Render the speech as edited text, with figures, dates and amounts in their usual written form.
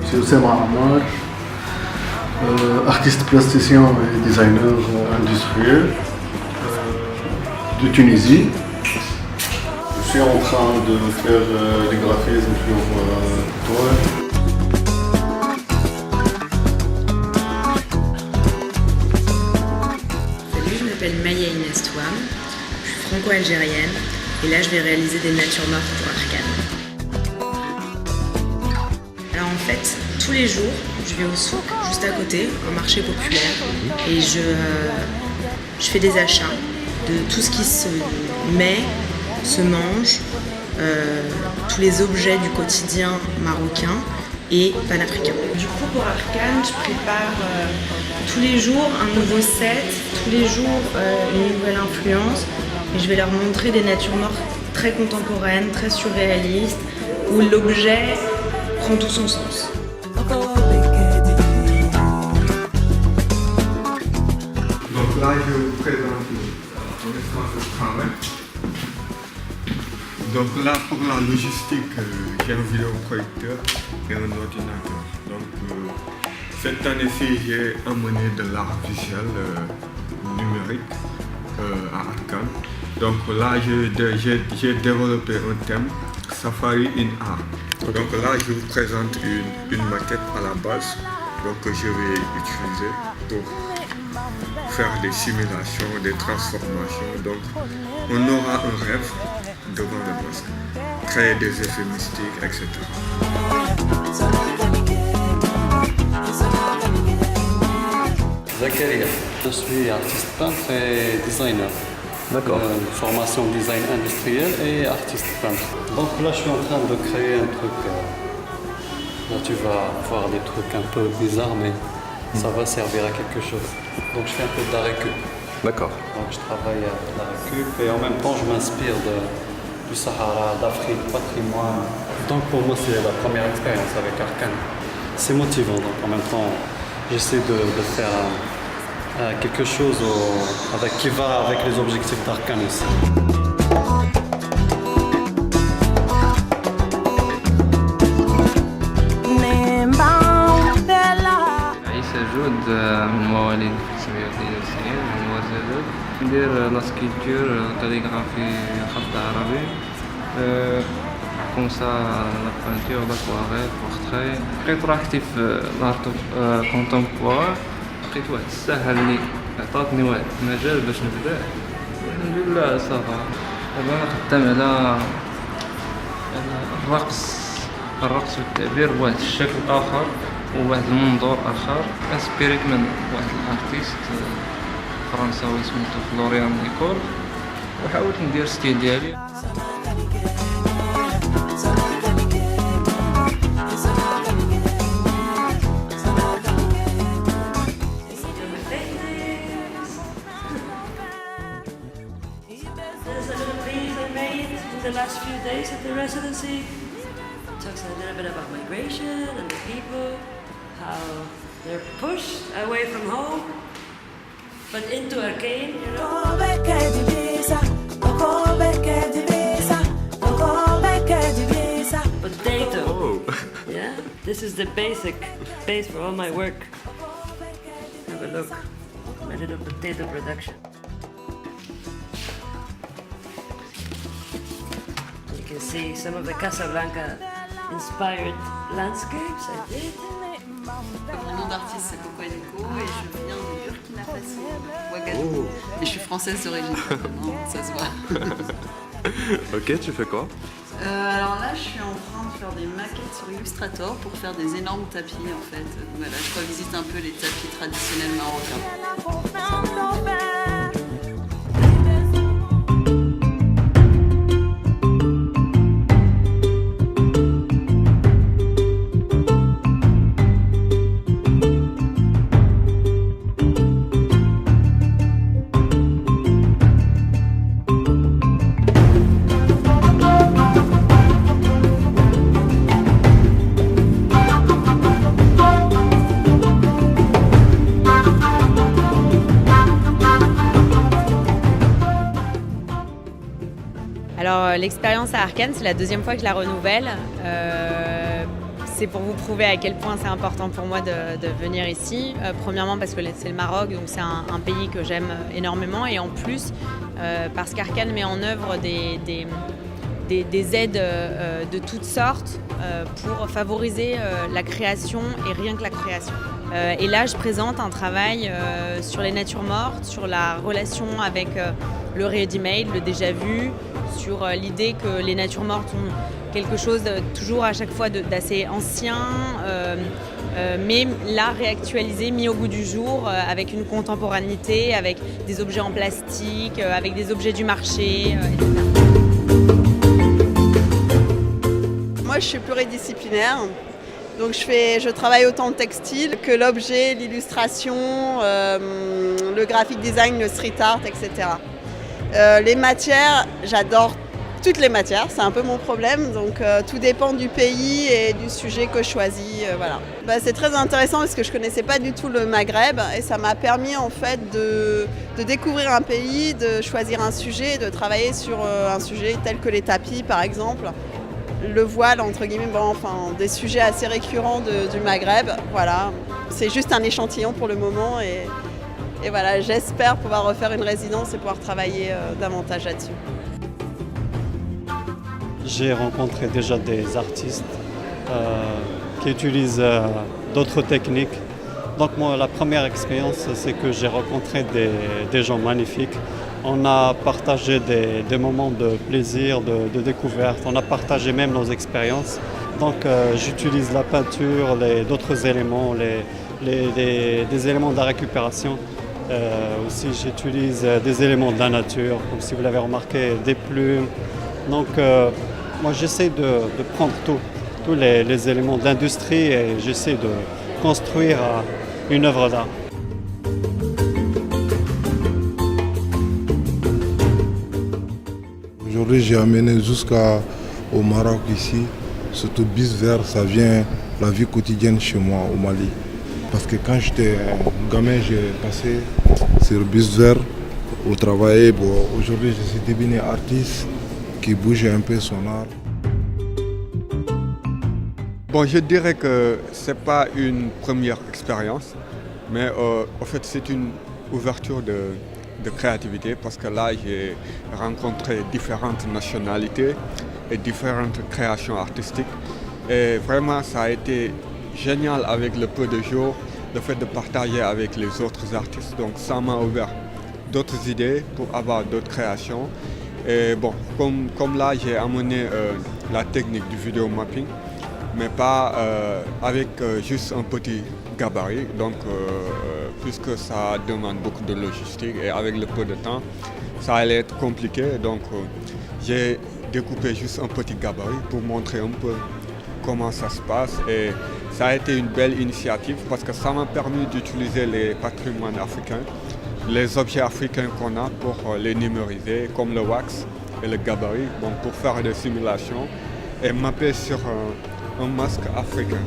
C'est Oussama Amar, artiste plasticien et designer industriel de Tunisie. Je suis en train de faire des graphismes sur toile. Salut, je m'appelle Maya Inès Touam, je suis franco-algérienne et là je vais réaliser des natures mortes pour Arcane. Alors en fait, tous les jours, je vais au souk, juste à côté, un marché populaire, et je fais des achats de tout ce qui se met, se mange, tous les objets du quotidien marocain et panafricain. Du coup, pour Arcane, je prépare tous les jours un nouveau set, tous les jours une nouvelle influence, et je vais leur montrer des natures mortes très contemporaines, très surréalistes, où l'objet prend tout son sens. Donc là, je vous présente mon espace de travail. Donc là, pour la logistique, j'ai un vidéoprojecteur et un ordinateur. Donc cette année-ci, j'ai amené de l'art visuel numérique à Arcane. Donc là, j'ai développé un thème, Safari in Art. Donc là, je vous présente une maquette à la base que je vais utiliser pour faire des simulations, des transformations. Donc on aura un rêve devant le masque, créer des effets mystiques, etc. Zakaria, je suis artiste peintre et designer. D'accord. Formation design industriel et artiste peintre. Donc là, je suis en train de créer un truc. Là, tu vas voir des trucs un peu bizarres, mais ça va servir à quelque chose. Donc je fais un peu de la récup. D'accord. Donc je travaille à la récup et en même temps, je m'inspire du Sahara, d'Afrique, patrimoine. Donc pour moi, c'est la première expérience avec Arcane. C'est motivant, donc en même temps, j'essaie de faire quelque chose qui va avec les objectifs d'Arcane aussi. عيسى جود من مواليد 1992 من وزادات ندير لا سكيلتور كاليغرافي خط عربي كوم سا لا بانتور لاكواريل بورتري لقيت راحتي في لارت كونتمبوار لقيت واحد الساحه اللي عطاتني واحد المجال باش نبدا والحمد لله صافا دابا انا خدام على الرقص والتعبير بواحد الشكل اخر وواحد المنظور اخر انسبيريت من واحد الارتيست فرنساوي سميتو فلوريان نيكول وحاولت ندير ستيل ديالي. The last few days at the residency talks a little bit about migration and the people, how they're pushed away from home but into Arcane, you know. Potato. Oh. Yeah, this is the base for all my work. Have a look. My little potato production. You can see some of the Casablanca inspired landscapes I did. Mon nom d'artiste c'est Coco Nico et je viens de Burkina Faso, Ouagadougou. Et je suis française d'origine, non, ça se voit. Ok, tu fais quoi? Alors là je suis en train de faire des maquettes sur Illustrator pour faire des énormes tapis en fait. Voilà, je revisite un peu les tapis traditionnels marocains. l'expérience à Arkane, c'est la deuxième fois que je la renouvelle. C'est pour vous prouver à quel point c'est important pour moi de venir ici. Premièrement parce que c'est le Maroc, donc c'est un pays que j'aime énormément. Et en plus, parce qu'Arkane met en œuvre des aides de toutes sortes pour favoriser la création et rien que la création. Et là, je présente un travail sur les natures mortes, sur la relation avec le ready-made, le déjà-vu, sur l'idée que les natures mortes ont quelque chose toujours à chaque fois d'assez ancien, mais là réactualisé, mis au goût du jour, avec une contemporanéité, avec des objets en plastique, avec des objets du marché, etc. Moi, je suis pluridisciplinaire. Donc je travaille autant le textile que l'objet, l'illustration, le graphic design, le street art, etc. Les matières, j'adore toutes les matières, c'est un peu mon problème, donc tout dépend du pays et du sujet que je choisis. Voilà. C'est très intéressant parce que je ne connaissais pas du tout le Maghreb et ça m'a permis en fait de découvrir un pays, de choisir un sujet, de travailler sur un sujet tel que les tapis par exemple. Le voile, entre guillemets, des sujets assez récurrents du Maghreb. Voilà. C'est juste un échantillon pour le moment et voilà, j'espère pouvoir refaire une résidence et pouvoir travailler davantage là-dessus. J'ai rencontré déjà des artistes qui utilisent d'autres techniques. Donc moi, la première expérience, c'est que j'ai rencontré des gens magnifiques. On a partagé des moments de plaisir, de découverte. On a partagé même nos expériences. Donc j'utilise la peinture, d'autres éléments, des éléments de la récupération. Aussi j'utilise des éléments de la nature, comme si vous l'avez remarqué, des plumes. Donc moi j'essaie de prendre tous les éléments de l'industrie et j'essaie de construire une œuvre d'art. Aujourd'hui, j'ai amené jusqu'au Maroc ici. Surtout bis vert, ça vient de la vie quotidienne chez moi au Mali. Parce que quand j'étais gamin, j'ai passé sur bis vert au travail. Bon, aujourd'hui, je suis devenu artiste qui bouge un peu son art. Bon, je dirais que ce n'est pas une première expérience, mais en fait, c'est une ouverture de créativité parce que là j'ai rencontré différentes nationalités et différentes créations artistiques et vraiment ça a été génial avec le peu de jours, le fait de partager avec les autres artistes, donc ça m'a ouvert d'autres idées pour avoir d'autres créations et bon, comme là j'ai amené la technique du vidéo mapping mais pas avec juste un petit gabarit, donc puisque ça demande beaucoup de logistique et avec le peu de temps, ça allait être compliqué. Donc j'ai découpé juste un petit gabarit pour montrer un peu comment ça se passe et ça a été une belle initiative parce que ça m'a permis d'utiliser les patrimoines africains, les objets africains qu'on a pour les numériser comme le wax et le gabarit, donc pour faire des simulations et mapper sur un masque africain.